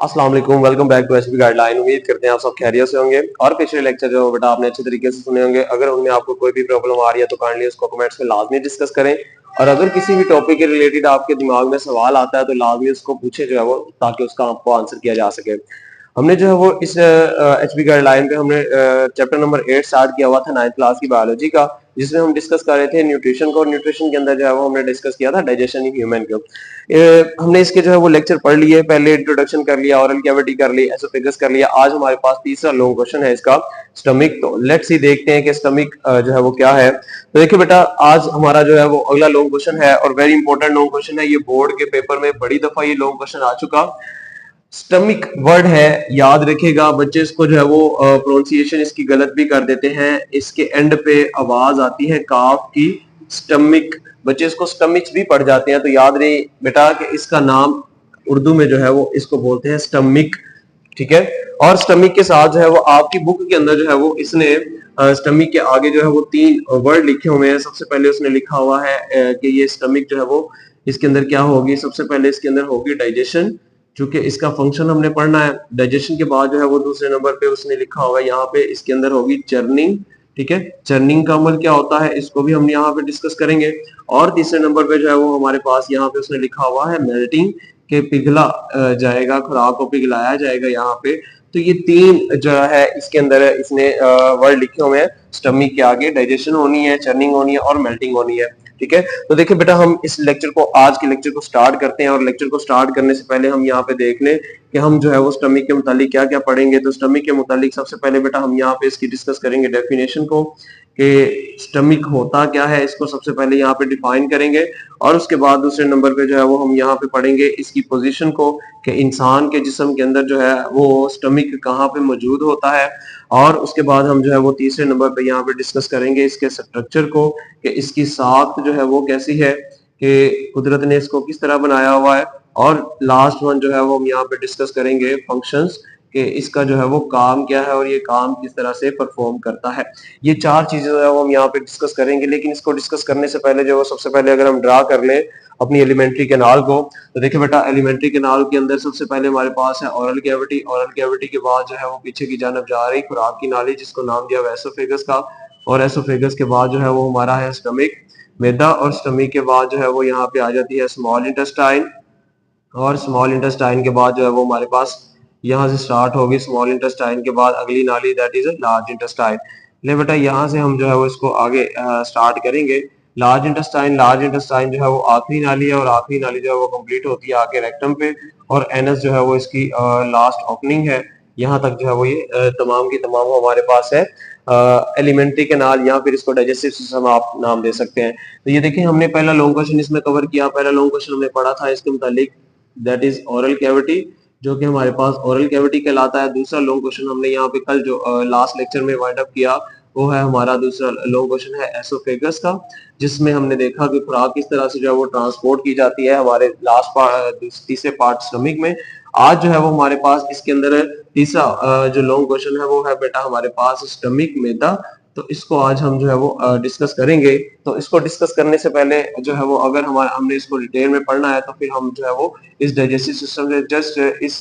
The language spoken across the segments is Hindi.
अस्सलाम वालेकुम, welcome back to HP guideline. उम्मीद करते हैं आप सब खैरियत से होंगे और पिछले लेक्चर जो बेटा आपने अच्छे तरीके से सुने होंगे। अगर उनमें आपको कोई भी प्रॉब्लम आ रही है तो काइंडली उसको कमेंट्स में लाजमी डिस्कस करें। और अगर किसी भी टॉपिक के रिलेटेड आपके दिमाग में सवाल आता है तो लाजमी उसको पूछे जो है वो, ताकि उसका आपको आंसर किया जा सके। हमने जो है वो इस एचपी गाइडलाइन पे हमने चैप्टर नंबर 8 स्टार्ट किया हुआ था 9th क्लास की बायोलॉजी का, जिसमें हम डिस्कस कर रहे थे न्यूट्रिशन को। और न्यूट्रिशन के अंदर जो है वो हमने डिस्कस किया था डाइजेशन इन ह्यूमन को। हमने इसके जो है वो लेक्चर पढ़ लिए, पहले इंट्रोडक्शन कर लिया, ओरल कैविटी कर ली, एसोफेगस कर लिया। आज हमारे पास तीसरा लॉन्ग क्वेश्चन है इसका, स्टमक। तो लेट्स सी देखते हैं कि स्टमक जो है वो क्या है। तो देखिए बेटा, आज हमारा जो है वो अगला लॉन्ग क्वेश्चन है और वेरी इंपॉर्टेंट लॉन्ग क्वेश्चन है। ये बोर्ड के पेपर में बड़ी दफा ये लॉन्ग क्वेश्चन आ चुका। स्टमिक वर्ड है, याद रखेगा बच्चे। इसको जो है वो प्रोनाउंसिएशन इसकी गलत भी कर देते हैं। इसके एंड पे आवाज आती है काफ की, स्टमिक। बच्चे इसको स्टमिक्स भी पढ़ जाते हैं, तो याद रहे बेटा कि इसका नाम उर्दू में जो है वो इसको बोलते हैं स्टमिक। ठीक है। और स्टमिक के साथ जो है वो आपकी बुक के अंदर जो है वो इसने स्टमिक के आगे जो है वो 3 वर्ड लिखे हुए हैं। सबसे पहले उसने लिखा हुआ है कि ये स्टमिक जो है वो इसके अंदर क्या होगी। सबसे पहले इसके अंदर होगी डाइजेशन, चूंकि इसका फंक्शन हमने पढ़ना है। डाइजेशन के बाद जो है वो दूसरे नंबर पे उसने लिखा हुआ है यहाँ पे इसके अंदर होगी चर्निंग। ठीक है, चर्निंग का अमल क्या होता है इसको भी हम यहाँ पे डिस्कस करेंगे। और तीसरे नंबर पे जो है वो हमारे पास यहाँ पे उसने लिखा हुआ है मेल्टिंग, के पिघला जाएगा, खुराक को पिघलाया जाएगा यहाँ पे। तो ये 3 जो है इसके अंदर इसने वर्ड लिखे हुए हैं। स्टमक के आगे डाइजेशन होनी है, चर्निंग होनी है और मेल्टिंग होनी है। ठीक है। तो देखिए बेटा, हम इस लेक्चर को, आज के लेक्चर को स्टार्ट करते हैं। और लेक्चर को स्टार्ट करने से पहले हम यहाँ पे देख लें कि हम जो है वो स्टमक के मुतालिक क्या क्या पढ़ेंगे। तो स्टमक के मुतालिक सबसे पहले बेटा हम यहाँ पे इसकी डिस्कस करेंगे डेफिनेशन को, कि स्टमक होता क्या है, इसको सबसे पहले यहाँ पे डिफाइन करेंगे। और उसके बाद दूसरे नंबर पे जो है वो हम यहाँ पे पढ़ेंगे इसकी पोजीशन को, कि इंसान के जिस्म के अंदर जो है वो स्टमक कहाँ पे मौजूद होता है। और उसके बाद हम जो है वो तीसरे नंबर पे यहाँ पे डिस्कस करेंगे इसके स्ट्रक्चर को, कि इसकी साख्त जो है वो कैसी है, कि कुदरत ने इसको किस तरह बनाया हुआ है। और लास्ट वन जो है वो हम यहाँ पे डिस्कस करेंगे फंक्शंस, कि इसका जो है वो काम क्या है और ये काम किस तरह से परफॉर्म करता है। ये 4 चीजें जो है वो हम यहाँ पे डिस्कस करेंगे। लेकिन इसको डिस्कस करने से पहले जो सबसे पहले अगर हम ड्रा कर लें अपनी एलिमेंट्री कैनाल को, तो देखिए बेटा, एलिमेंट्री कैनाल के अंदर सबसे पहले हमारे पास है ओरल कैविटी। ओरल कैविटी के बाद जो है वो पीछे की जानब जा रही खुराक की नाली, जिसको नाम दिया हुआ एसोफेगस का। और एसोफेगस के बाद जो है वो हमारा है स्टमक, मैदा। और स्टमक के बाद जो है वो यहाँ पे आ जाती है स्मॉल इंटेस्टाइन। और स्मॉल इंटेस्टाइन के बाद जो है वो हमारे पास यहाँ से स्टार्ट होगी स्मॉल इंटेस्टाइन के बाद अगली नाली, दैट इज लार्ज इंटेस्टाइन। ले बेटा, यहाँ से हम जो है वो इसको आगे स्टार्ट करेंगे। लार्ज इंटेस्टाइन, लार्ज इंटेस्टाइन जो है वो आखिरी नाली है, और आखिरी नाली जो है वो कंप्लीट होती है आके रेक्टम पे। और एनस जो है वो इसकी लास्ट ओपनिंग है। यहाँ तक जो है वो ये तमाम की तमाम हमारे पास है एलिमेंट्री कैनाल, या फिर इसको डाइजेस्टिव सिस्टम आप नाम दे सकते हैं। तो ये देखिए, हमने पहला लॉन्ग क्वेश्चन इसमें कवर किया। पहला लॉन्ग क्वेश्चन हमने पढ़ा था इसके मुतालिक, दैट इज ओरल कैविटी, जो कि हमारे पास ओरल कैविटी कहलाता है। दूसरा लॉन्ग क्वेश्चन हमने यहाँ पे कल जो लास्ट लेक्चर में वाइंड अप किया, वो है हमारा दूसरा लॉन्ग क्वेश्चन है एसोफेगस का, जिसमें हमने देखा कि खुराक किस तरह से जो है वो ट्रांसपोर्ट की जाती है हमारे लास्ट पार्ट, तीसरे पार्ट स्टमक में। आज जो है वो हमारे पास इसके अंदर तीसरा जो लॉन्ग क्वेश्चन है वो है बेटा हमारे पास स्टमक मैदा। तो इसको आज हम जो है वो डिस्कस करेंगे। तो इसको डिस्कस करने से पहले जो है वो, अगर हमारा हमने इसको डिटेल में पढ़ना है, तो फिर हम जो है वो इस डाइजेस्टिव सिस्टम से जस्ट इस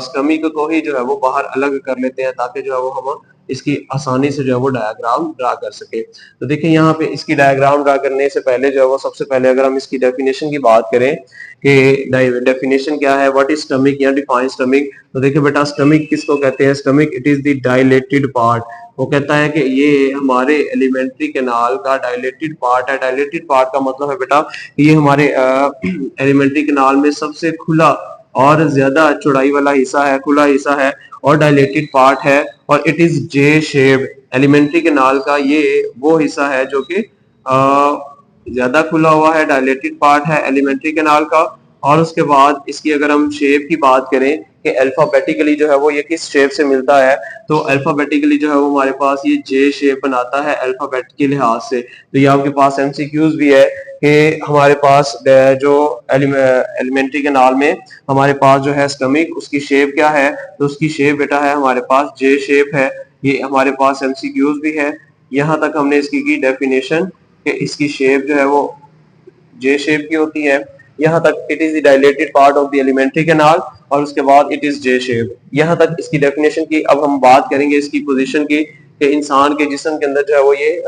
स्टमक को ही जो है वो बाहर अलग कर लेते हैं, ताकि जो है वो हम इसकी आसानी से जो है वो डायग्राम ड्रा कर सके। तो देखिए, यहाँ पे इसकी डायग्राम ड्रा करने से पहले जो है वो सबसे पहले अगर हम इसकी डेफिनेशन की बात करें कि डेफिनेशन क्या है, व्हाट इज स्टमक या डिफाइन स्टमक। तो देखिए बेटा, स्टमक किसको कहते हैं? Stomach it is the dilated part. वो कहता है कि ये हमारे एलिमेंट्री कैनाल का डायलेटेड पार्ट है। डायलेटेड पार्ट का मतलब है बेटा, ये हमारे एलिमेंट्री कैनाल में सबसे खुला और ज्यादा चौड़ाई वाला हिस्सा है, खुला हिस्सा है और डायलेटेड पार्ट है। और it is J shape. Alimentary canal का ये वो हिस्सा है जो कि ज्यादा खुला हुआ है, डायलेटेड पार्ट है एलिमेंट्री कैनाल का। और उसके बाद इसकी अगर हम शेप की बात करें कि अल्फाबेटिकली जो है वो ये किस शेप से मिलता है, तो अल्फाबेटिकली जो है वो हमारे पास ये जे शेप बनाता है अल्फाबेट के लिहाज से। तो ये आपके पास एमसीक्यूज भी है कि हमारे पास जो एलिमेंट्री कैनाल में हमारे पास जो है स्टमक, उसकी शेप क्या है? तो उसकी शेप बेटा है हमारे पास जे शेप है। ये हमारे पास एमसीक्यूज भी है। यहाँ तक हमने इसकी की डेफिनेशन कि इसकी शेप जो है वो जे शेप की होती है। यहाँ तक it is the dilated part of the alimentary canal. और उसके बाद इट इज जे शेप। यहाँ तक इसकी डेफिनेशन की। अब हम बात करेंगे इसकी पोजीशन की कि इंसान के जिस्म के अंदर जो है वो ये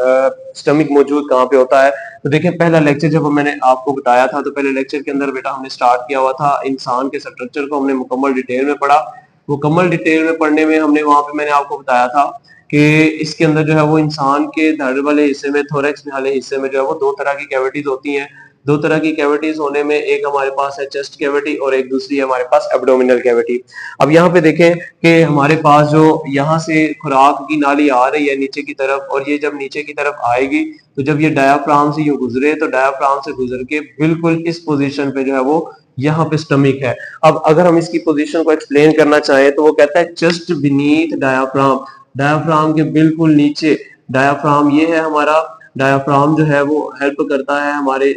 स्टमक मौजूद कहाँ पे होता है। तो देखिए पहला लेक्चर जब मैंने आपको बताया था तो पहले लेक्चर के अंदर बेटा हमने स्टार्ट किया हुआ था इंसान के स्ट्रक्चर को हमने मुकम्मल डिटेल में पढ़ा। मुकम्मल डिटेल में पढ़ने में हमने वहां पे मैंने आपको बताया था कि इसके अंदर जो है वो इंसान के धड़ वाले हिस्से में, थोरैक्स वाले हिस्से में जो है वो दो तरह की कैविटीज होती हैं। दो तरह की कैविटीज होने में एक हमारे पास है चेस्ट कैविटी और एक दूसरी है हमारे पास एब्डोमिनल कैविटी। अब यहाँ पे देखें कि हमारे पास जो यहाँ से खुराक की नाली आ रही है नीचे की तरफ, और ये जब नीचे की तरफ आएगी तो जब ये डायाफ्राम से यूं गुजरे तो डायाफ्राम से गुजर के बिल्कुल इस पोजीशन पे जो है वो यहाँ पे स्टमक है। अब अगर हम इसकी पोजीशन को एक्सप्लेन करना चाहें तो वो कहता है जस्ट बीनीथ डायाफ्राम, डायाफ्राम के बिल्कुल नीचे। डायाफ्राम ये है हमारा, डायाफ्राम जो है वो हेल्प करता है हमारे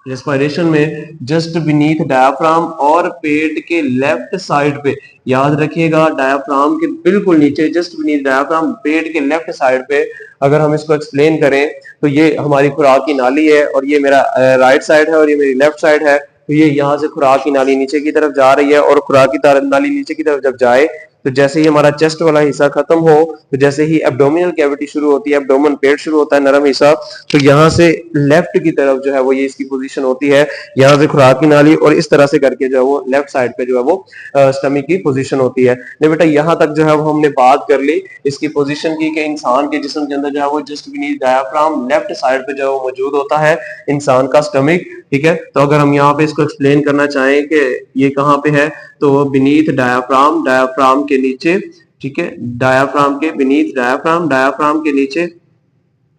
रेस्पिरेशन में। जस्ट बीनीथ डायाफ्राम और पेट के लेफ्ट साइड पे, याद रखिएगा डायाफ्राम के बिल्कुल नीचे, जस्ट बीनीथ डायाफ्राम पेट के लेफ्ट साइड पे। अगर हम इसको एक्सप्लेन करें तो ये हमारी खुराक की नाली है और ये मेरा राइट साइड है और ये मेरी लेफ्ट साइड है। तो ये यहाँ से खुराक की नाली नीचे की तरफ जा रही है और खुराक की नाली नीचे की तरफ जब जाए तो जैसे ही हमारा चेस्ट वाला हिस्सा खत्म हो तो जैसे ही एब्डोमिनल कैविटी शुरू होती है, एब्डोमेन पेट शुरू होता है नरम हिस्सा, तो यहाँ से लेफ्ट की तरफ जो है वो ये इसकी पोजीशन होती है, यहाँ से खुराक की नाली और इस तरह से करके जो है वो लेफ्ट साइड पे जो है वो स्टमक की पोजीशन होती है। नहीं बेटा यहाँ तक जो है वो हमने बात कर ली इसकी पोजीशन की कि इंसान के जिस्म के अंदर जो है वो just beneath diaphragm left side पे जो है वो मौजूद होता है इंसान का स्टमक। ठीक है, तो अगर हम यहाँ पे इसको एक्सप्लेन करना चाहें कि ये कहाँ पे है तो बीनीथ डायाफ्राम, डायाफ्राम के नीचे। ठीक है, डायाफ्राम के बीनीथ डायाफ्राम, डायाफ्राम के नीचे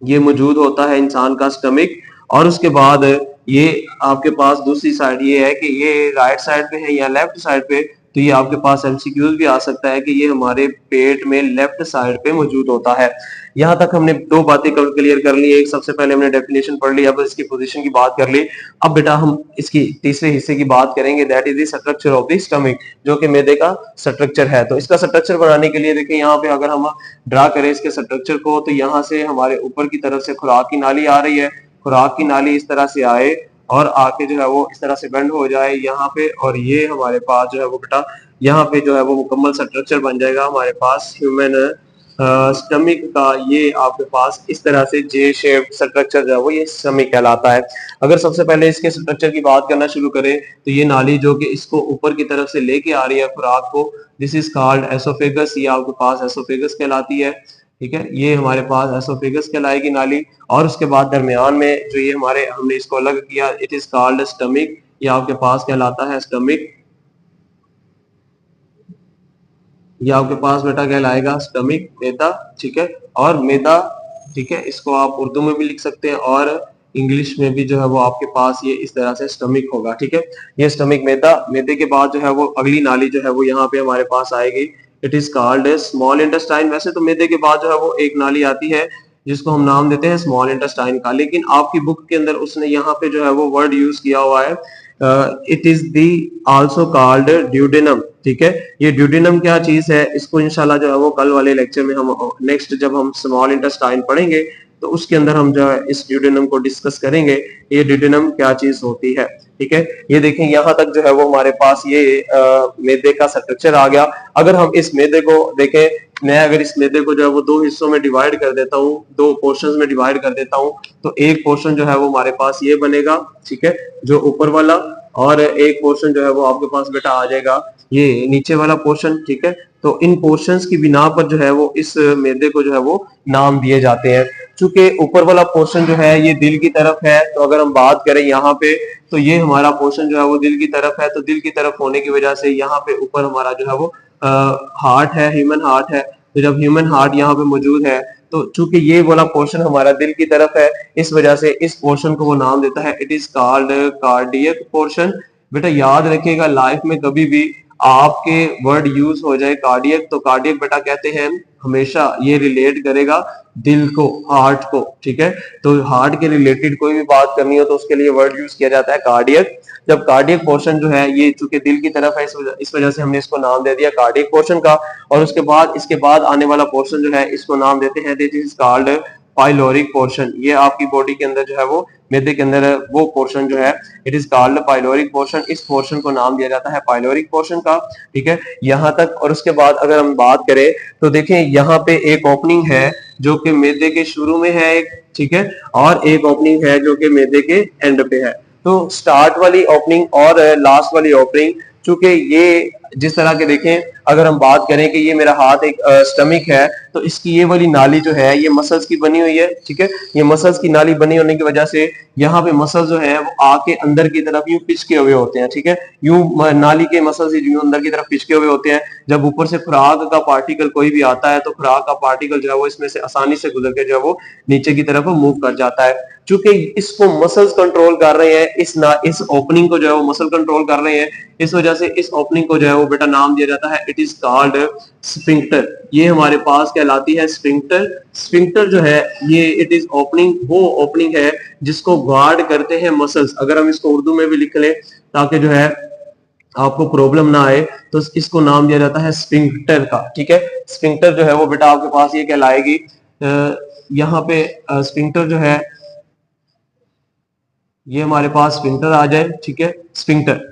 ये मौजूद होता है इंसान का स्टमक। और उसके बाद ये आपके पास दूसरी साइड ये है कि ये राइट साइड पे है या लेफ्ट साइड पे, तो ये आपके पास एमसीक्यूज भी आ सकता है कि ये हमारे पेट में लेफ्ट साइड पे मौजूद होता है। यहाँ तक हमने दो बातें क्लियर कर ली। एक सबसे पहले हमने डेफिनेशन पढ़ ली, अब इसकी पोजीशन की बात कर ली। अब बेटा हम इसकी तीसरे हिस्से की बात करेंगे, that is the structure of the stomach, जो कि मैदे का स्ट्रक्चर है। तो इसका स्ट्रक्चर बनाने के लिए देखिए यहाँ पे अगर हम ड्रा करें इसके स्ट्रक्चर को तो यहाँ से हमारे ऊपर की तरफ से खुराक की नाली आ रही है, खुराक की नाली इस तरह से आए और आके जो है वो इस तरह से बेंड हो जाए यहाँ पे, और ये हमारे पास जो है वो बेटा यहाँ पे जो है वो मुकम्मल स्ट्रक्चर बन जाएगा हमारे पास ह्यूमन स्टमक का। ये आपके पास इस तरह से जे शेप स्ट्रक्चर जो है वो ये स्टमक कहलाता है। अगर सबसे पहले इसके स्ट्रक्चर की बात करना शुरू करें तो ये नाली जो कि इसको ऊपर की तरफ से लेके आ रही है खुराक को, दिस इज कॉल्ड एसोफेगस, ये आपके पास एसोफेगस कहलाती है। ठीक है, ये हमारे पास एसोफेगस कहलाएगी नाली। और उसके बाद दरमियान में जो ये हमारे हमने इसको अलग किया, इट इज कॉल्ड स्टमक, ये आपके पास कहलाता है स्टमक। ये आपके पास बेटा कहलाएगा स्टमक, मैदा। ठीक है, और मैदा, ठीक है, इसको आप उर्दू में भी लिख सकते हैं और इंग्लिश में भी जो है वो आपके पास ये इस तरह से स्टमक होगा। ठीक है, ये स्टमक मैदा। मैदे के बाद जो है वो अगली नाली जो है वो यहाँ पे हमारे पास आएगी, it is called small intestine. वैसे तो मैदे के बाद जो है वो एक नाली आती है जिसको हम नाम देते हैं स्मॉल इंटेस्टाइन का, लेकिन आपकी बुक के अंदर उसने यहाँ पे जो है वो वर्ड यूज किया हुआ है, it is the also called duodenum. ठीक है, ये ड्यूडेनम क्या चीज है, इसको इंशाल्लाह जो है वो कल वाले लेक्चर में हम नेक्स्ट जब हम स्मॉल इंटेस्टाइन पढ़ेंगे तो उसके अंदर हम जो है इस ड्यूडेनम को डिस्कस करेंगे, ये ड्यूडेनम क्या चीज होती है। ठीक है, ये देखें यहाँ तक जो है वो हमारे पास ये मैदे का स्ट्रक्चर आ गया। अगर हम इस मैदे को देखें, मैं अगर इस मैदे को जो है वो दो हिस्सों में डिवाइड कर देता हूँ, दो पोर्शंस में डिवाइड कर देता हूँ, तो एक पोर्शन जो है वो हमारे पास ये बनेगा। ठीक है, जो ऊपर वाला, और एक पोर्शन जो है वो आपके पास बेटा आ जाएगा ये नीचे वाला पोर्शन। ठीक है, तो इन पोर्शंस की बिना पर जो है वो इस मैदे को जो है वो नाम दिए जाते हैं। चूंकि ऊपर वाला पोर्शन जो है ये दिल की तरफ है, तो अगर हम बात करें यहाँ पे तो ये हमारा पोर्शन जो है वो दिल की तरफ है, तो दिल की तरफ होने की वजह से यहाँ पे ऊपर हमारा जो है वो हार्ट है, ह्यूमन हार्ट है। तो जब ह्यूमन हार्ट यहाँ पे मौजूद है तो चूंकि ये वाला पोर्शन हमारा दिल की तरफ है, इस वजह से इस पोर्शन को वो नाम देता है, it is called cardiac portion. बेटा याद रखिएगा लाइफ में कभी भी आपके वर्ड यूज हो जाए कार्डियक, तो कार्डियक बेटा कहते हैं हमेशा ये रिलेट करेगा दिल को, हार्ट को। ठीक है, तो हार्ट के रिलेटेड कोई भी बात करनी हो तो उसके लिए वर्ड यूज किया जाता है कार्डियक। जब कार्डियक पोर्शन जो है ये चूंकि दिल की तरफ है, इस वजह से हमने इसको नाम दे दिया कार्डियक पोर्शन का। और उसके बाद इसके बाद आने वाला पोर्शन जो है इसको नाम देते हैं this is called pyloric portion, ये आपकी बॉडी के अंदर जो है वो मैदे के अंदर वो पोर्शन जो है it is called pyloric portion. इस पोर्शन को नाम दिया जाता है पाइलोरिक पोर्शन का, ठीक है, यहाँ तक। और उसके बाद अगर हम बात करें तो देखें यहाँ पे एक ओपनिंग है जो कि मैदे के शुरू में है एक, ठीक है, और एक ओपनिंग है जो कि मैदे के एंड पे है। तो स्टार्ट वाली ओपनिंग और लास्ट वाली ओपनिंग, चूंकि ये जिस तरह के देखें, अगर हम बात करें कि ये मेरा हाथ एक स्टमिक है, तो इसकी ये वाली नाली जो है ये मसल्स की बनी हुई है, ठीक है। ये मसल्स की नाली बनी होने की वजह से यहाँ पे मसल्स जो है वो आके अंदर की तरफ यूं पिचके हुए होते हैं, ठीक है। यूं नाली के मसल्स यूं अंदर की तरफ पिचके हुए होते हैं। जब ऊपर से खुराक का पार्टिकल कोई भी आता है तो खुराक का पार्टिकल जो है वो इसमें से आसानी से गुजर के जो है वो नीचे की तरफ मूव कर जाता है। चूंकि इसको मसल्स कंट्रोल कर रहे हैं, इस ओपनिंग को जो है वो मसल कंट्रोल कर रहे हैं, इस वजह से इस ओपनिंग को जो है वो बेटा नाम दिया जाता है इट इज कॉल्ड स्फिंक्टर। ये हमारे पास कहलाती है स्फिंक्टर। स्फिंक्टर जो है ये इट इज ओपनिंग, वो ओपनिंग है जिसको गार्ड करते हैं मसल्स। अगर हम इसको उर्दू में भी लिख लें ताकि जो है आपको प्रॉब्लम ना आए, तो इसको नाम दिया जाता है स्फिंक्टर का, ठीक है। स्फिंक्टर जो है वो बेटा आपके पास ये कहलाएगी, यहाँ पे स्फिंक्टर जो है ये हमारे पास स्फिंक्टर आ जाए, ठीक है। स्फिंक्टर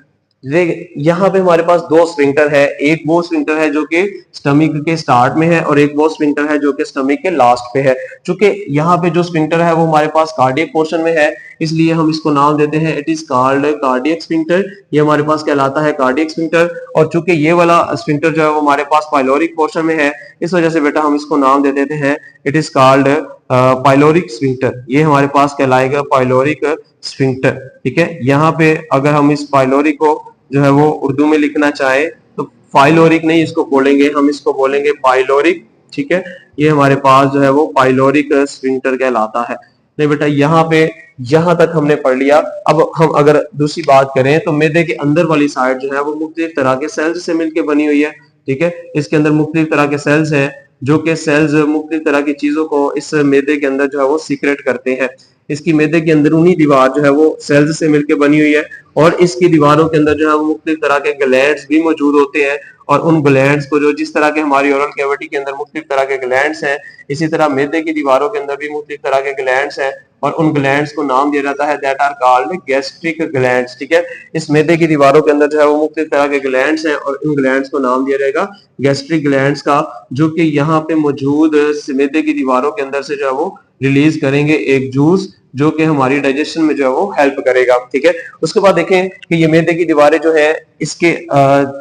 यहाँ पे हमारे पास दो स्फिंक्टर है, एक वो स्फिंक्टर है जो कि स्टमक के स्टार्ट में है और एक वो स्फिंक्टर है जो कि स्टमक के लास्ट पे है। चूंकि यहाँ पे जो स्फिंक्टर है वो हमारे पास कार्डियक पोर्शन में है, इसलिए हम इसको नाम देते हैं it is called cardiac sphincter. ये हमारे पास कहलाता है कार्डियक स्फिंक्टर। और चूंकि ये वाला स्फिंक्टर जो है वो हमारे पास पाइलोरिक पोर्शन में है, इस वजह से बेटा हम इसको नाम दे देते हैं it is called pyloric sphincter. ये हमारे पास कहलाएगा पाइलोरिक स्फिंक्टर, ठीक है। यहाँ पे अगर हम इस पाइलोरिक को जो है वो उर्दू में लिखना चाहे तो फाइलोरिक नहीं इसको बोलेंगे, हम इसको बोलेंगे पाइलोरिक, ठीक है। ये हमारे पास जो है वो पाइलोरिक स्फिंक्टर कहलाता है। नहीं बेटा, यहाँ पे यहाँ तक हमने पढ़ लिया। अब हम अगर दूसरी बात करें तो मैदे के अंदर वाली साइड जो है वो मुख्तलिफ तरह के सेल्स से मिलकर बनी हुई है, ठीक है। इसके अंदर मुख्तलिफ तरह के सेल्स हैं जो कि सेल्स मुख्तलिफ तरह की चीजों को इस मैदे के अंदर जो है वो सीक्रेट करते हैं। इसकी मैदे की अंदरूनी दीवार जो है वो सेल्स से मिलकर बनी हुई है और इसकी दीवारों के अंदर जो है वो मुख्तलिफ तरह के ग्लैंड्स भी मौजूद होते हैं। और उन ग्लैंड्स को जो जिस तरह के हमारी ओरल कैविटी के अंदर मुख्तलिफ तरह के ग्लैंड्स हैं, इसी तरह मैदे की दीवारों के अंदर भी मुख्तलिफ तरह के ग्लैंड्स हैं और उन ग्लैंड्स को नाम दिया जाता है that are called gastric glands, ठीक है। इस मैदे की दीवारों के अंदर जो है वो मुख्तलिफ तरह के ग्लैंड्स हैं और इन ग्लैंड्स को नाम दिया जाएगा गैस्ट्रिक ग्लैंड्स का, जो कि यहाँ पे मौजूद मैदे की दीवारों के अंदर से जो है वो रिलीज करेंगे एक जूस जो कि हमारी डाइजेशन में जो है वो हेल्प करेगा, ठीक है। उसके बाद देखें कि ये मैदे की दीवारें जो है इसके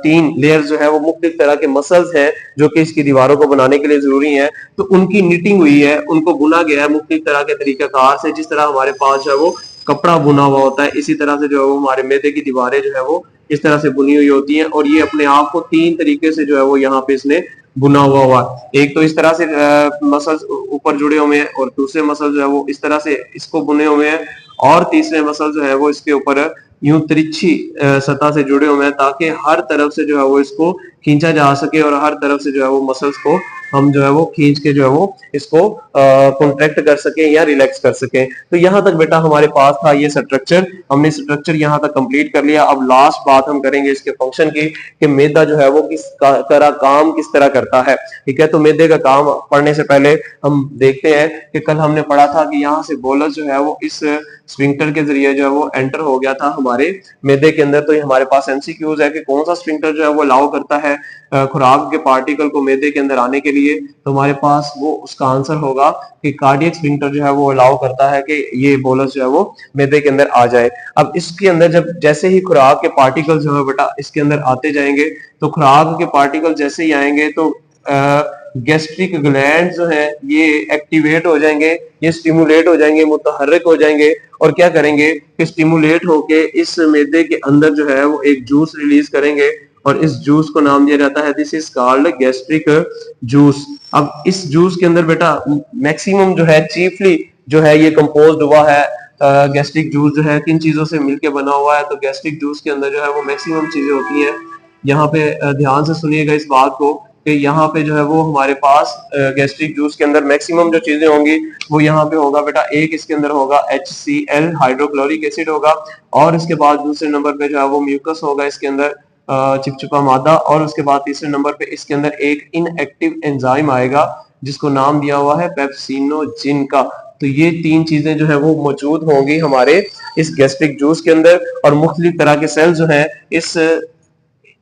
3 लेयर्स जो है वो मुख्तलिफ तरह के मसल्स हैं जो कि इसकी दीवारों को बनाने के लिए जरूरी है, तो उनकी निटिंग हुई है, उनको बुना गया है मुख्तलिफ तरह के तरीकाकार से। जिस तरह हमारे पास जो है वो कपड़ा बुना हुआ होता है, इसी तरह से जो है वो हमारे मैदे की दीवारें जो है वो इस तरह से बुनी हुई होती हैं और ये अपने आप को 3 तरीके से जो है वो यहाँ पे इसने बुना हुआ। एक तो इस तरह से मसल्स ऊपर जुड़े हुए हैं और दूसरे मसल जो है वो इस तरह से इसको बुने हुए हैं और तीसरे मसल जो है वो इसके ऊपर यूं तिरछी सतह से जुड़े हुए हैं ताकि हर तरफ से जो है वो इसको खींचा जा सके और हर तरफ से जो है वो मसल्स को हम जो है वो खींच के जो है वो इसको कॉन्ट्रैक्ट कर सके या रिलैक्स कर सके। तो यहाँ तक बेटा हमारे पास था ये स्ट्रक्चर, हमने स्ट्रक्चर यहाँ तक कंप्लीट कर लिया। अब लास्ट बात हम करेंगे इसके फंक्शन की कि मैदा जो है वो किस तरह काम किस तरह करता है, ठीक है। तो मैदे का काम पढ़ने से पहले हम देखते हैं कि कल हमने पढ़ा था कि यहाँ से बोलस जो है वो इस स्फिंक्टर के जरिए जो है वो एंटर हो गया था हमारे मैदे के अंदर। तो ये हमारे पास एमसीक्यूज है कि कौन सा स्फिंक्टर जो है वो अलाउ करता है खुराक के पार्टिकल को मैदे के अंदर आने के लिए। तो हमारे पास वो उसका आंसर होगा कि कार्डियक स्फिंक्टर जो है वो अलाउ करता है कि ये बोलस जो है वो मैदे के अंदर आ जाए। अब इसके अंदर जब जैसे ही खुराक के पार्टिकल जो है बेटा इसके अंदर आते जाएंगे, तो खुराक के पार्टिकल जैसे ही आएंगे तो गैस्ट्रिक ग्लैंड जो है ये एक्टिवेट हो जाएंगे, ये स्टिमुलेट हो जाएंगे, मुतहर्रिक हो जाएंगे और क्या करेंगे कि स्टिमुलेट होके इस मैदे के अंदर जो है वो एक जूस रिलीज करेंगे और इस जूस को नाम दिया जाता है this is called gastric juice. अब इस जूस के अंदर बेटा मैक्सिमम जो है चीफली जो है ये कंपोज्ड हुआ है गैस्ट्रिक जूस जो है किन चीजों से मिलके बना हुआ है। तो गैस्ट्रिक जूस के अंदर जो है वो मैक्सिमम चीजें होती हैं। यहाँ पे ध्यान से सुनिएगा इस बात को कि यहाँ पे जो है वो हमारे पास गैस्ट्रिक जूस के अंदर मैक्सिमम जो चीजें होंगी वो यहाँ पे होगा बेटा, एक इसके अंदर होगा HCl हाइड्रोक्लोरिक एसिड होगा और इसके बाद दूसरे नंबर पे जो है वो म्यूकस होगा इसके अंदर चिपचिपा मादा और उसके बाद तीसरे नंबर पे इसके अंदर एक इनएक्टिव एंजाइम आएगा जिसको नाम दिया हुआ है पेप्सिनोजिन का। तो ये 3 चीजें जो है वो मौजूद होंगी हमारे इस गैस्ट्रिक जूस के अंदर, और मुख्तलिफ तरह के सेल जो है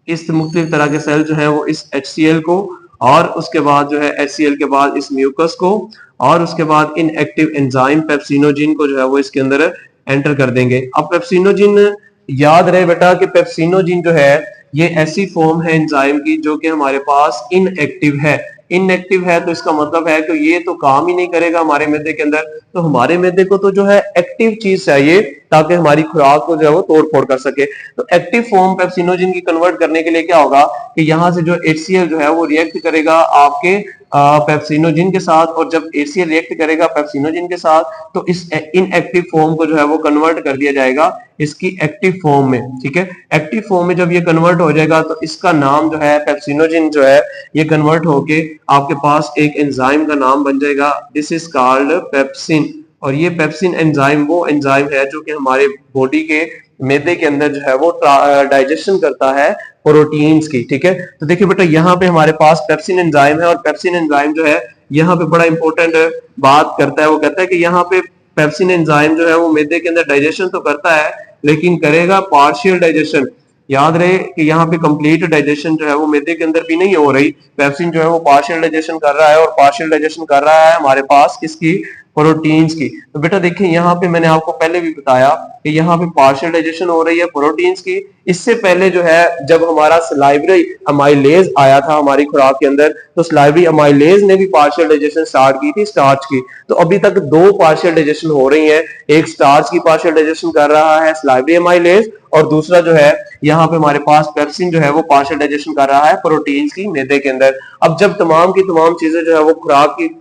इस मुख्तलिफ तरह के सेल जो है वो इस HCl को, और उसके बाद जो है HCl के बाद इस म्यूकस को, और उसके बाद इन एक्टिव एंजाइम पेप्सिनोजिन को जो है वो इसके अंदर एंटर कर देंगे। अब पेप्सिनोजिन, याद रहे बेटा कि पेप्सिनोजिन जो है ये ऐसी फॉर्म है एंजाइम की जो कि हमारे पास इनएक्टिव है। इनएक्टिव है तो इसका मतलब है कि ये तो काम ही नहीं करेगा हमारे मैदे के अंदर। तो हमारे मैदे को तो जो है एक्टिव चीज चाहिए ताकि हमारी खुराक को जो है वो तोड़ फोड़ कर सके। तो एक्टिव फॉर्म पेप्सिनोजिन की कन्वर्ट करने के लिए क्या होगा कि यहाँ से जो HCl जो है वो रिएक्ट करेगा आपके पेप्सिनोजिन के साथ, और जब HCl रिएक्ट करेगा पेप्सिनोजिन के साथ तो इस इनएक्टिव फॉर्म को जो है वो कन्वर्ट कर दिया जाएगा इसकी एक्टिव फॉर्म में। ठीक है, एक्टिव फॉर्म में जब ये कन्वर्ट हो जाएगा तो इसका नाम जो है पेप्सिनोजिन जो है ये कन्वर्ट होके आपके पास एक एंजाइम का नाम बन जाएगा, दिस इज कॉल्ड पेप्सिन। और ये पेप्सिन एंजाइम वो एंजाइम है जो कि हमारे बॉडी के मैदे के अंदर जो है वो डाइजेशन करता है प्रोटीन्स की। ठीक है, तो देखिए बेटा यहाँ पे हमारे पास पेप्सिन एंजाइम है, और पेप्सिन एंजाइम जो है यहाँ पे बड़ा इंपॉर्टेंट बात करता है। वो कहता है कि यहाँ पे पेप्सिन एंजाइम जो है वो मैदे के अंदर डाइजेशन तो करता है लेकिन करेगा पार्शियल डाइजेशन। याद रहे कि यहाँ पे कंप्लीट डाइजेशन जो है वो मैदे के अंदर भी नहीं हो रही, पेप्सिन जो है वो पार्शियल डाइजेशन कर रहा है, और पार्शियल डाइजेशन कर रहा है हमारे पास किसकी, प्रोटीन्स की। तो बेटा देखिए यहाँ पे मैंने आपको पहले भी बताया कि यहाँ पे पार्शियल डाइजेशन हो रही है प्रोटीन्स की। इससे पहले जो है जब हमारा सलाइवरी अमाइलेज आया था हमारी खुराक के अंदर, तो सलाइवरी अमाइलेज ने भी पार्शियल डाइजेशन स्टार्ट की थी स्टार्च की। तो अभी तक 2 पार्शियल डाइजेशन हो रही है, एक स्टार्च की पार्शियल डाइजेशन कर रहा है सलाइवरी अमाइलेज, और दूसरा जो है यहाँ पे हमारे पास पेप्सिन जो है वो पार्शियल डाइजेशन कर रहा है प्रोटीन्स की मैदे के अंदर। अब जब तमाम की तमाम चीजें जो है वो खुराक की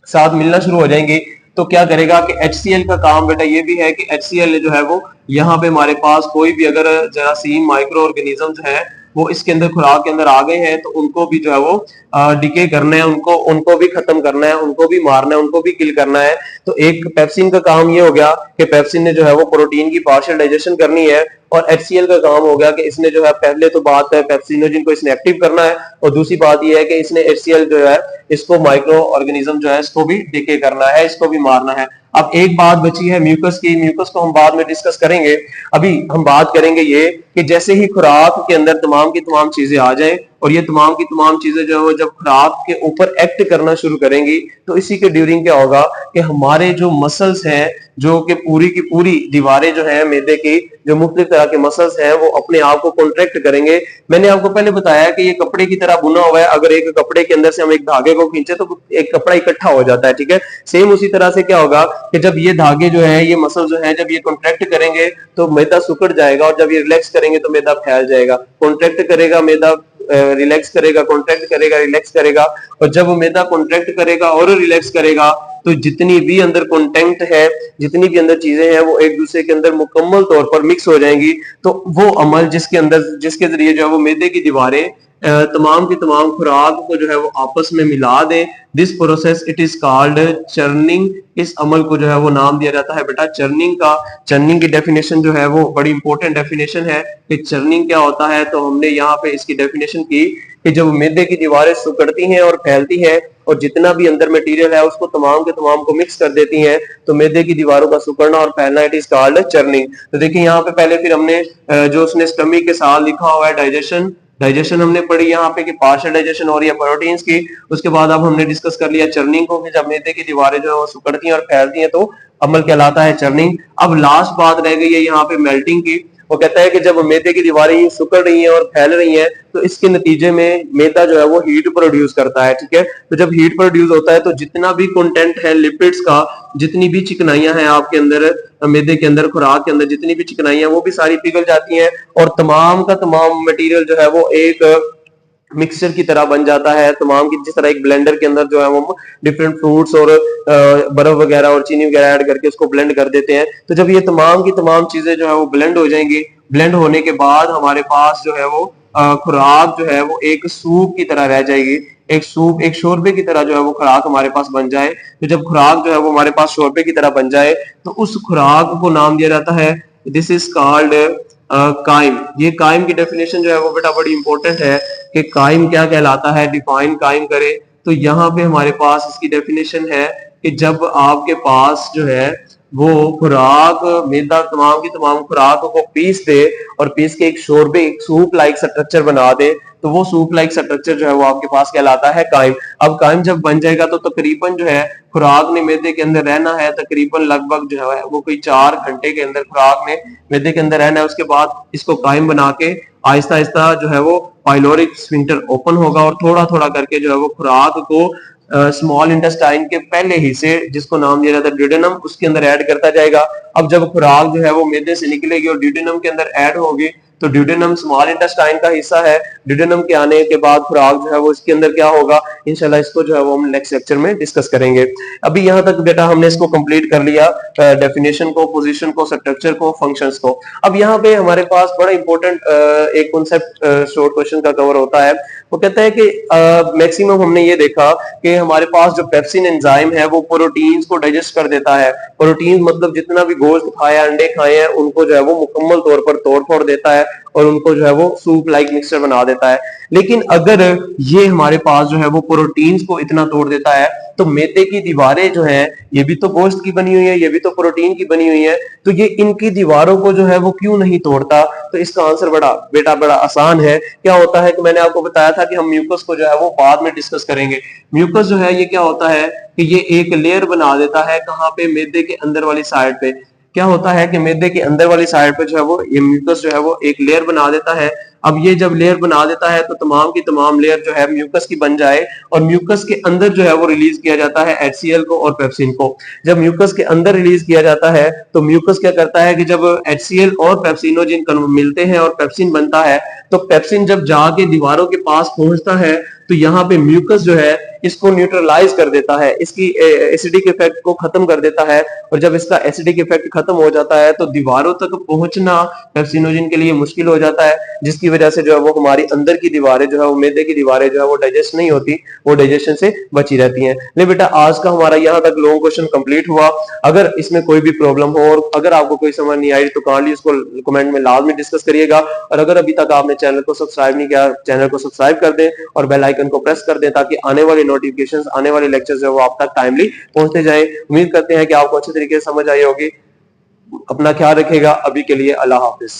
साथ मिलना शुरू हो जाएंगी तो क्या करेगा कि HCl का काम बेटा ये भी है कि HCl जो है वो यहाँ पे हमारे पास कोई भी अगर जरासीम माइक्रो ऑर्गेनिजम्स हैं वो इसके अंदर खुराक के अंदर आ गए हैं तो उनको भी जो है वो डिके करना है, उनको उनको भी खत्म करना है, उनको भी मारना है, उनको भी किल करना है। तो एक पेप्सिन का काम ये हो गया कि पेप्सिन ने जो है वो प्रोटीन की पार्शियल डाइजेशन करनी है, और HCl का काम हो गया कि इसने जो है पहले तो बात है पेप्सिनोजिन को इसने एक्टिव करना है, और दूसरी बात ये है कि इसने HCl जो है इसको माइक्रो ऑर्गेनिज्म जो है इसको भी डिके करना है, इसको भी मारना है। अब एक बात बची है म्यूकस की, म्यूकस को हम बाद में डिस्कस करेंगे। अभी हम बात करेंगे ये कि जैसे ही खुराक के अंदर तमाम की तमाम चीजें आ जाएं और ये तमाम की तमाम चीजें जो है जब खुराक के ऊपर एक्ट करना शुरू करेंगी तो इसी के ड्यूरिंग क्या होगा कि हमारे जो मसल्स हैं, जो कि पूरी की पूरी दीवारें जो है मैदे की, जो मुख्तलिफ तरह के मसल्स हैं वो अपने आप को कॉन्ट्रैक्ट करेंगे। मैंने आपको पहले बताया कि ये कपड़े की तरह बुना हुआ है, अगर एक कपड़े के अंदर से हम एक धागे को खींचे तो एक कपड़ा इकट्ठा हो जाता है। ठीक है, सेम उसी तरह से क्या होगा कि जब ये धागे जो है ये मसल जो है जब ये कॉन्ट्रैक्ट करेंगे तो मैदा सिकुड़ जाएगा, और जब ये रिलैक्स करेंगे तो मैदा फैल जाएगा। कॉन्ट्रैक्ट करेगा मैदा, रिलैक्स करेगा, कॉन्ट्रैक्ट करेगा, रिलैक्स करेगा, और जब मैदा कॉन्ट्रैक्ट करेगा और रिलैक्स करेगा तो जितनी भी अंदर कंटेंट है, जितनी भी अंदर चीजें हैं वो एक दूसरे के अंदर मुकम्मल तौर पर मिक्स हो जाएंगी। तो वो अमल जिसके जरिए जो है वो मैदे की दीवारें तमाम की तमाम खुराक को जो है वो आपस में मिला दें, this process it is called churning. इस अमल को जो है वो नाम दिया जाता है बेटा चर्निंग का। चर्निंग की डेफिनेशन जो है वो बड़ी इंपॉर्टेंट डेफिनेशन है कि चर्निंग क्या होता है। तो हमने यहाँ पे इसकी डेफिनेशन की कि जब मैदे की दीवारें सिकुड़ती हैं और फैलती हैं और जितना भी अंदर मटेरियल है उसको तमाम के तमाम को मिक्स कर देती हैं तो मैदे की दीवारों का सिकुड़ना और फैलना इट इज कॉल्ड चर्निंग। तो देखिए यहाँ पे पहले फिर हमने जो उसने स्टमक के साथ लिखा हुआ है डाइजेशन, डाइजेशन हमने पढ़ी यहाँ पे कि पार्शियल डाइजेशन हो रही है प्रोटीन्स की। उसके बाद अब हमने डिस्कस कर लिया चर्निंग को कि जब मैदे की दीवारें जो है वो सिकुड़ती हैं और फैलती हैं तो अमल कहलाता है चर्निंग। अब लास्ट बात रह गई है यहाँ पे मेल्टिंग की। वो कहता है कि जब मैदे की दीवारें सिकुड़ रही हैं और फैल रही हैं तो इसके नतीजे में मैदा जो है वो हीट प्रोड्यूस करता है। ठीक है, तो जब हीट प्रोड्यूस होता है तो जितना भी कंटेंट है लिपिड्स का, जितनी भी चिकनाइयां हैं आपके अंदर मैदे के अंदर, खुराक के अंदर जितनी भी चिकनाइयां वो भी सारी पिघल जाती हैं और तमाम का तमाम मटेरियल जो है वो एक मिक्सचर की तरह बन जाता है। तमाम की जिस तरह एक ब्लेंडर के अंदर जो है वो डिफरेंट फ्रूट्स और बर्फ वगैरह और चीनी वगैरह ऐड करके उसको ब्लेंड कर देते हैं। तो जब ये तमाम की तमाम चीजें जो है वो ब्लेंड हो जाएंगी, ब्लेंड होने के बाद हमारे पास जो है वो खुराक जो है वो एक सूप की तरह रह जाएगी। एक सूप, एक शोरबे की तरह जो है वो खुराक हमारे पास बन जाए। तो जब खुराक जो है वो हमारे पास शोरबे की तरह बन जाए तो उस खुराक को नाम दिया जाता है, दिस इज कॉल्ड काइम। ये काइम की डेफिनेशन जो है वो बेटा बड़ी इंपॉर्टेंट है कि काइम क्या कहलाता है, डिफाइन काइम करे तो यहाँ पे हमारे पास इसकी डेफिनेशन है कि जब आपके पास जो है वो खुराक मैदा तमाम की तमाम खुराक को पीस दे और पीस के एक शोरबे एक सूप लाइक स्ट्रक्चर बना दे, तो वो सूप लाइक स्ट्रक्चर जो है वो आपके पास कहलाता है कायम। अब कायम जब बन जाएगा तो तकरीबन जो है खुराक ने मैदे के अंदर रहना है, तकरीबन लगभग जो है वो कोई 4 घंटे के अंदर खुराक ने मैदे के अंदर रहना है। उसके बाद इसको कायम बना के आहिस्ता आहिस्ता जो है वो पाइलोरिक स्फिंक्टर ओपन होगा और थोड़ा थोड़ा करके जो है वो खुराक को स्मॉल इंटेस्टाइन के पहले हिस्से जिसको नाम दिया जाता है ड्यूडेनम, उसके अंदर ऐड करता जाएगा। अब जब खुराक जो है वो मैदे से निकलेगी और ड्यूडेनम के अंदर ऐड होगी, तो ड्यूडेनम स्मॉल इंटेस्टाइन का हिस्सा है। ड्यूडेनम के आने के बाद खुराक जो है वो इसके अंदर क्या होगा, इंशाल्लाह इसको जो है वो हम नेक्स्ट लेक्चर में डिस्कस करेंगे। अभी यहाँ तक बेटा हमने इसको कंप्लीट कर लिया, डेफिनेशन को, पोजीशन को, स्ट्रक्चर को, फंक्शंस को। अब यहाँ पे हमारे पास बड़ा इंपॉर्टेंट एक कॉन्सेप्ट शॉर्ट क्वेश्चन का कवर होता है। वो कहता है कि मैक्सिमम हमने ये देखा कि हमारे पास जो पेप्सिन एंजाइम है वो प्रोटीन्स को डाइजेस्ट कर देता है। प्रोटीन मतलब जितना भी गोश्त खाया, अंडे खाए हैं, उनको जो है वो मुकम्मल तौर पर तोड़ फोड़ देता है और उनको जो है वो सूप लाइक मिक्सचर बना देता है। लेकिन अगर ये हमारे पास जो है वो प्रोटीन्स को इतना तोड़ देता है, तो मैदे की दीवारें जो है ये भी तो गोश्त की बनी हुई है, ये भी तो प्रोटीन की बनी हुई है, तो ये इनकी दीवारों को जो है वो क्यों नहीं तोड़ता? तो इसका आंसर बड़ा आसान है। क्या होता है कि मैंने आपको बताया था कि हम म्यूकस को जो है वो बाद में डिस्कस करेंगे। म्यूकस जो है ये क्या होता है कि ये एक लेयर बना देता है, कहाँ पे, मैदे के अंदर वाली साइड पे। क्या होता है कि मैदे के अंदर वाली साइड पे जो है वो ये म्यूकस जो है वो एक लेयर बना देता है। अब ये जब लेयर बना देता है तो तमाम की तमाम लेयर जो है म्यूकस की बन जाए और म्यूकस के अंदर जो है वो रिलीज किया जाता है HCl को और पेप्सिन को। जब म्यूकस के अंदर रिलीज किया जाता है तो म्यूकस क्या करता है कि जब HCl और पेप्सिनोजिन मिलते हैं और पेप्सिन बनता है, तो पेप्सिन जब जाके दीवारों के पास पहुंचता है तो यहाँ पे म्यूकस जो है इसको न्यूट्रलाइज कर देता है, इसकी एसिडिक इफेक्ट को खत्म कर देता है। और जब इसका एसिडिक इफेक्ट खत्म हो जाता है तो दीवारों तक पहुंचना पेप्सिनोजिन के लिए मुश्किल हो जाता है, जिसकी वजह से जो है वो हमारी अंदर की दीवारें जो है वो मैदे की दीवारें जो है वो डाइजेस्ट नहीं होती, वो डाइजेशन से बची रहती हैं। ले बेटा आज का हमारा यहाँ तक लॉन्ग क्वेश्चन कंप्लीट हुआ। अगर इसमें कोई भी प्रॉब्लम हो और अगर आपको कोई समझ नहीं आई तो काइंडली उसको कमेंट में लाजमी डिस्कस करिएगा। और अगर अभी तक आपने चैनल को सब्सक्राइब नहीं किया, चैनल को सब्सक्राइब कर दें और बेल आइकन को प्रेस कर दें ताकि आने वाली नोटिफिकेशंस, आने वाले लेक्चर्स है वो आप तक टाइमली पहुंचते जाएं। उम्मीद करते हैं कि आपको अच्छे तरीके से समझ आई होगी। अपना ख्याल रखिएगा। अभी के लिए अल्लाह हाफिज।